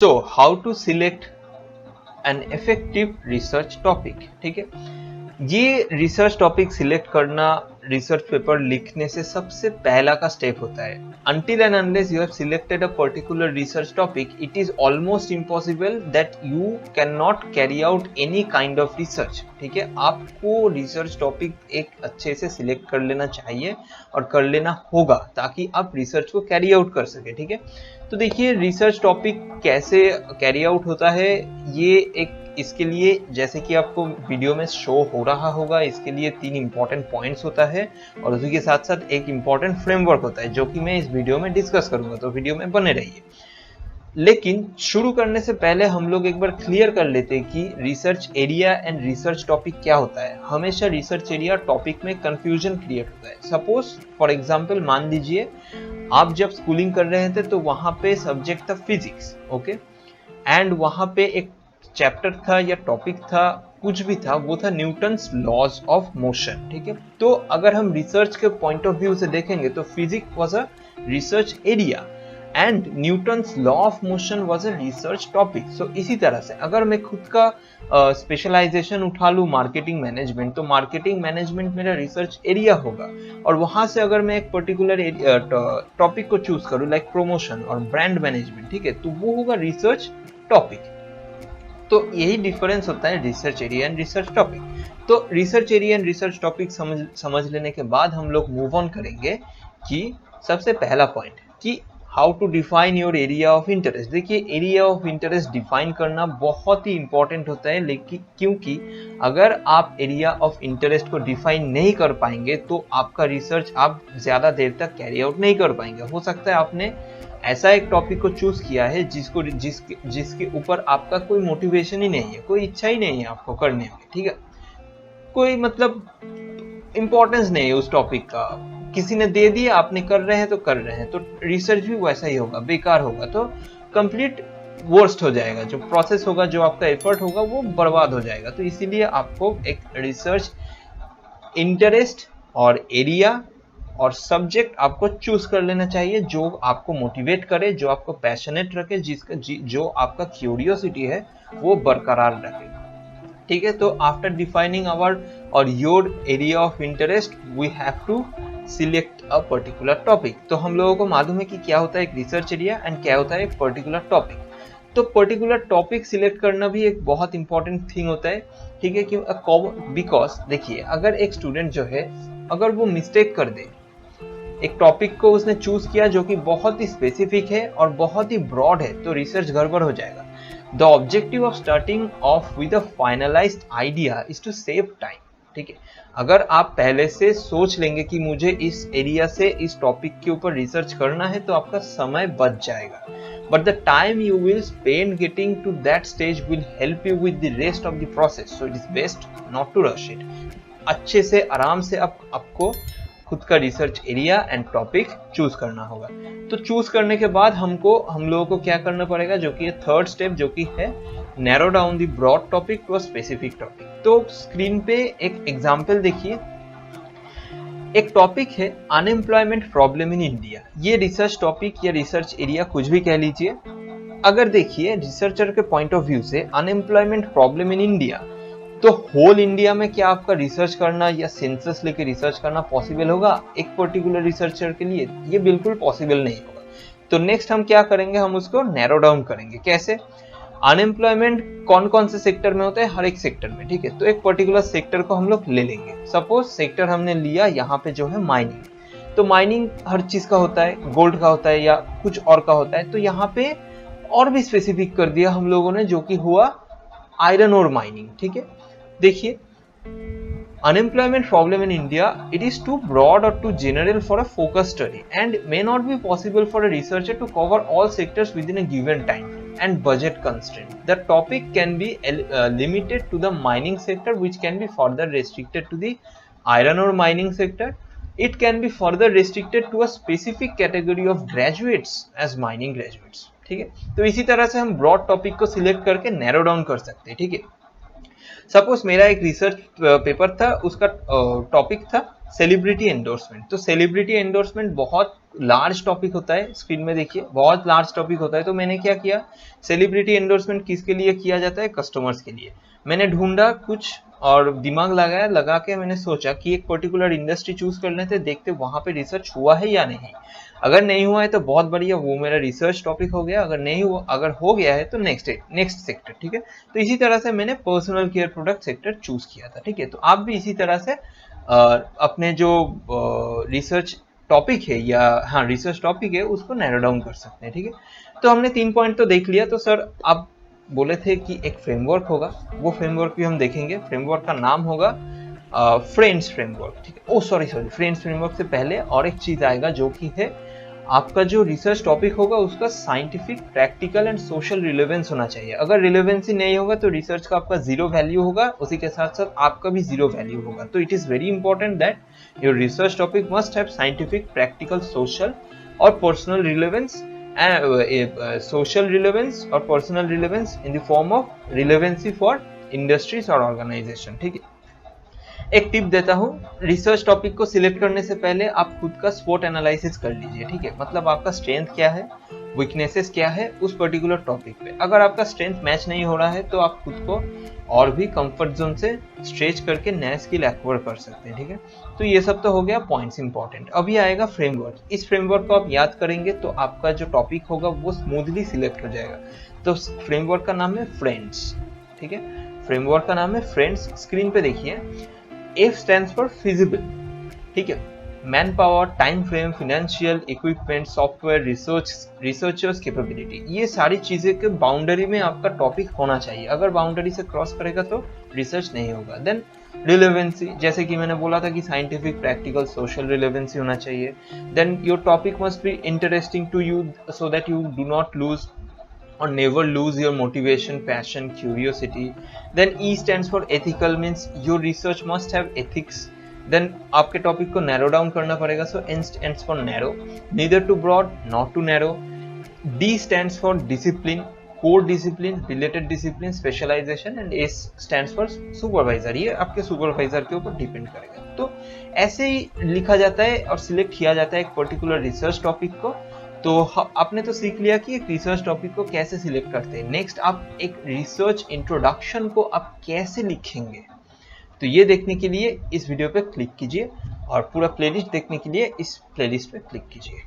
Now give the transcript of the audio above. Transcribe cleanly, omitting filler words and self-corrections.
So how to select an effective research topic? ठीक है, ये रिसर्च टॉपिक सिलेक्ट करना रिसर्च पेपर लिखने से सबसे पहला का स्टेप होता है. Until and unless you have selected a particular research topic, it is almost impossible that you cannot carry out any kind of research. ठीक है, आपको रिसर्च टॉपिक एक अच्छे से सिलेक्ट कर लेना चाहिए और कर लेना होगा ताकि आप रिसर्च को कैरी आउट कर सके. ठीक है, तो देखिए रिसर्च टॉपिक कैसे कैरी आउट होता है, ये एक इसके लिए जैसे कि आपको वीडियो में शो हो रहा होगा, इसके लिए 3 इंपॉर्टेंट पॉइंट्स होता है और उसी के साथ साथ एक इंपॉर्टेंट फ्रेमवर्क होता है जो कि मैं इस वीडियो में डिस्कस करूंगा, तो वीडियो में बने रहिए. लेकिन शुरू करने से पहले हम लोग एक बार क्लियर कर लेते हैं कि research area and research topic क्या होता है. हमेशा रिसर्च एरिया टॉपिक में कंफ्यूजन क्रिएट होता है. सपोज फॉर एग्जांपल मान लीजिए आप जब स्कूलिंग कर रहे थे तो वहां पे सब्जेक्ट था फिजिक्स, ओके, एंड वहां पे एक चैप्टर था या टॉपिक था, कुछ भी था, वो था न्यूटन्स लॉज ऑफ मोशन. ठीक है, तो अगर हम रिसर्च के पॉइंट ऑफ व्यू से देखेंगे तो physics was a research area and Newton's law of motion was a research topic. So इसी तरह से अगर मैं खुद का स्पेशलाइजेशन उठा लूं मार्केटिंग मैनेजमेंट, तो मार्केटिंग मैनेजमेंट मेरा रिसर्च एरिया होगा और वहां से अगर मैं एक पर्टिकुलर टॉपिक को चूज करूं लाइक प्रमोशन और ब्रांड मैनेजमेंट, ठीक है, तो वो होगा रिसर्च टॉपिक. तो यही डिफरेंस होता है research area and research topic. तो research area and research topic समझ लेने के बाद हम लोग मूव ऑन करेंगे कि सबसे पहला पॉइंट कि how to define your area of interest. देखिए एरिया ऑफ इंटरेस्ट डिफाइन करना बहुत ही इंपॉर्टेंट होता है, लेकिन क्योंकि अगर आप एरिया ऑफ इंटरेस्ट को डिफाइन नहीं कर पाएंगे तो आपका रिसर्च आप ज्यादा देर तक कैरी आउट नहीं कर पाएंगे. हो सकता है आपने ऐसा एक टॉपिक को चूज किया है जिसके ऊपर आपका कोई मोटिवेशन ही नहीं है, कोई इच्छा ही नहीं है आपको करने में. ठीक है, कोई मतलब इंपॉर्टेंस नहीं है उस टॉपिक का, किसी ने दे दिया, आपने कर रहे हैं तो कर रहे हैं, तो रिसर्च भी वैसा ही होगा, बेकार होगा, तो कंप्लीट वर्स्ट हो जाएगा. जो प्रोसेस होगा, जो आपका एफर्ट होगा, वो बर्बाद हो जाएगा. तो इसीलिए आपको एक रिसर्च इंटरेस्ट और एरिया और सब्जेक्ट आपको चूज कर लेना चाहिए जो आपको मोटिवेट करे, जो आपको पैशनेट रखे, जो आपका क्यूरियोसिटी है वो बरकरार रखे. ठीक है, तो आफ्टर डिफाइनिंग आवर और your area of interest we have to select a particular topic. तो हम लोगों को मालूम है कि क्या होता है एक रिसर्च एरिया एंड क्या होता है एक पर्टिकुलर टॉपिक. तो पर्टिकुलर टॉपिक सिलेक्ट करना भी एक बहुत इंपॉर्टेंट थिंग होता है. ठीक है, बिकॉज देखिए अगर एक स्टूडेंट जो है अगर वो मिस्टेक कर दे, एक टॉपिक को उसने चूज किया जो कि बहुत ही स्पेसिफिक है और बहुत ही ब्रॉड है, तो रिसर्च गड़बड़ हो जाएगा. The objective of starting off with a finalized idea is to save time. ठीक है, अगर आप पहले से सोच लेंगे कि मुझे इस एरिया से इस टॉपिक के ऊपर रिसर्च करना है, तो आपका समय बच जाएगा. But the time you will spend getting to that stage will help you with the rest of the process. So it is best not to rush it. अच्छे से आराम से आपको खुद का research area and topic choose करना होगा. तो चूज करने के बाद हम लोगों को क्या करना पड़ेगा, जो कि थर्ड स्टेप, जो कि है narrow down the broad topic to a specific topic. तो स्क्रीन पे एक एग्जांपल देखिए. एक टॉपिक है अनएम्प्लॉयमेंट प्रॉब्लम इन इंडिया. ये रिसर्च टॉपिक या रिसर्च एरिया कुछ भी कह लीजिए. अगर देखिए रिसर्चर के पॉइंट ऑफ व्यू से अनएम्प्लॉयमेंट प्रॉब्लम इन इंडिया, तो होल इंडिया में क्या आपका रिसर्च करना या सेंसस लेके रिसर्च करना पॉसिबल होगा एक पर्टिकुलर रिसर्चर के लिए? ये बिल्कुल पॉसिबल नहीं होगा. तो नेक्स्ट हम क्या करेंगे, हम उसको नैरो डाउन करेंगे. कैसे? अनएम्प्लॉयमेंट कौन कौन से सेक्टर में होता है? हर एक सेक्टर में. ठीक है, तो एक पर्टिकुलर सेक्टर को हम लोग ले लेंगे. सपोज सेक्टर हमने लिया यहाँ पे जो है माइनिंग. तो माइनिंग हर चीज का होता है, गोल्ड का होता है या कुछ और का होता है. तो यहाँ पे और भी स्पेसिफिक कर दिया हम लोगों ने, जो कि हुआ आयरन ओर माइनिंग. ठीक है, देखिए unemployment problem in India, it is too broad or too general for a focus study and may not be possible for a researcher to cover all sectors within a given time and budget constraint. The topic can be limited to the mining sector, which can be further restricted to the iron ore mining sector. It can be further restricted to a specific category of graduates as mining graduates. ठीक है, तो इसी तरह से हम broad topic को select करके narrow down कर सकते हैं. ठीक है, सपोज मेरा एक रिसर्च पेपर था, उसका टॉपिक था सेलिब्रिटी एंडोर्समेंट। तो सेलिब्रिटी एंडोर्समेंट बहुत लार्ज टॉपिक होता है, स्क्रीन में देखिए बहुत लार्ज टॉपिक होता है। तो मैंने क्या किया, सेलिब्रिटी एंडोर्समेंट किसके लिए किया जाता है, कस्टमर्स के लिए। मैंने ढूंढा कुछ और दिमाग लगाया, लगा के मैंने सोचा कि एक पर्टिकुलर इंडस्ट्री चूज कर लेते, देखते वहां पे रिसर्च हुआ है या नहीं। अगर नहीं हुआ है तो बहुत बढ़िया, वो मेरा रिसर्च टॉपिक हो गया। अगर नहीं हुआ, अगर हो गया है तो नेक्स्ट सेक्टर, ठीक है। तो इसी तरह से मैंने personal care product sector choose किया था, ठीक है। तो आप भी इसी तरह से अपने जो रिसर्च टॉपिक है या हाँ रिसर्च टॉपिक है उसको नैरो डाउन कर सकते हैं, ठीक है। तो हमने 3 पॉइंट तो देख लिया। तो सर आप बोले थे कि एक फ्रेमवर्क होगा, वो फ्रेमवर्क भी हम देखेंगे। फ्रेमवर्क का नाम होगा फ्रेंड्स फ्रेमवर्क, ठीक है। ओ सॉरी फ्रेंड्स फ्रेमवर्क से पहले और एक चीज आएगा जो कि है आपका जो रिसर्च टॉपिक होगा उसका scientific, practical and social relevance होना चाहिए। अगर रिलेवेंसी नहीं होगा तो रिसर्च का आपका जीरो वैल्यू होगा, उसी के साथ साथ आपका भी जीरो वैल्यू होगा। तो it is very important that your research topic must have scientific, practical, social और पर्सनल रिलेवेंस, सोशल रिलेवेंस और personal relevance in the form of relevancy for industries और ऑर्गेनाइजेशन, ठीक है। एक टिप देता हूँ, रिसर्च टॉपिक को सिलेक्ट करने से पहले आप खुद का स्वोट एनालिसिस कर लीजिए, ठीक है। मतलब आपका स्ट्रेंथ क्या है, वीकनेसेस क्या है उस पर्टिकुलर टॉपिक पे। अगर आपका स्ट्रेंथ मैच नहीं हो रहा है तो आप खुद को और भी कंफर्ट जोन से स्ट्रेच करके नया स्किल एक्वायर कर सकते हैं, ठीक है। तो ये सब तो हो गया पॉइंट्स इंपॉर्टेंट। अभी आएगा फ्रेमवर्क। इस फ्रेमवर्क को आप याद करेंगे तो आपका जो टॉपिक होगा वो स्मूथली सिलेक्ट हो जाएगा। तो फ्रेमवर्क का नाम है फ्रेंड्स, ठीक है। फ्रेमवर्क का नाम है फ्रेंड्स। स्क्रीन पे देखिए, F stands for feasible, ठीक है। Man power, time frame, financial, equipment, software, researchers capability, ये सारी चीजें के बाउंड्री में आपका टॉपिक होना चाहिए। अगर बाउंड्री से क्रॉस करेगा तो रिसर्च नहीं होगा। देन रिलेवेंसी, जैसे कि मैंने बोला था कि साइंटिफिक, प्रैक्टिकल, सोशल रिलेवेंसी होना चाहिए। Then your topic must be interesting to you so that you do not lose or never lose your motivation, passion, curiosity. Then E stands for ethical, means your research must have ethics. Then आपके topic को narrow down करना पड़ेगा, so N stands for narrow, neither too broad not too narrow. D stands for discipline, core discipline, related discipline, specialization. And S stands for supervisor, ये आपके supervisor के ऊपर depend करेगा। तो ऐसे ही लिखा जाता है और सिलेक्ट किया जाता है एक पर्टिकुलर रिसर्च टॉपिक को। तो आपने तो सीख लिया कि एक रिसर्च टॉपिक को कैसे सिलेक्ट करते हैं। नेक्स्ट आप एक रिसर्च इंट्रोडक्शन को आप कैसे लिखेंगे, तो ये देखने के लिए इस वीडियो पे क्लिक कीजिए और पूरा प्लेलिस्ट देखने के लिए इस प्लेलिस्ट पे क्लिक कीजिए।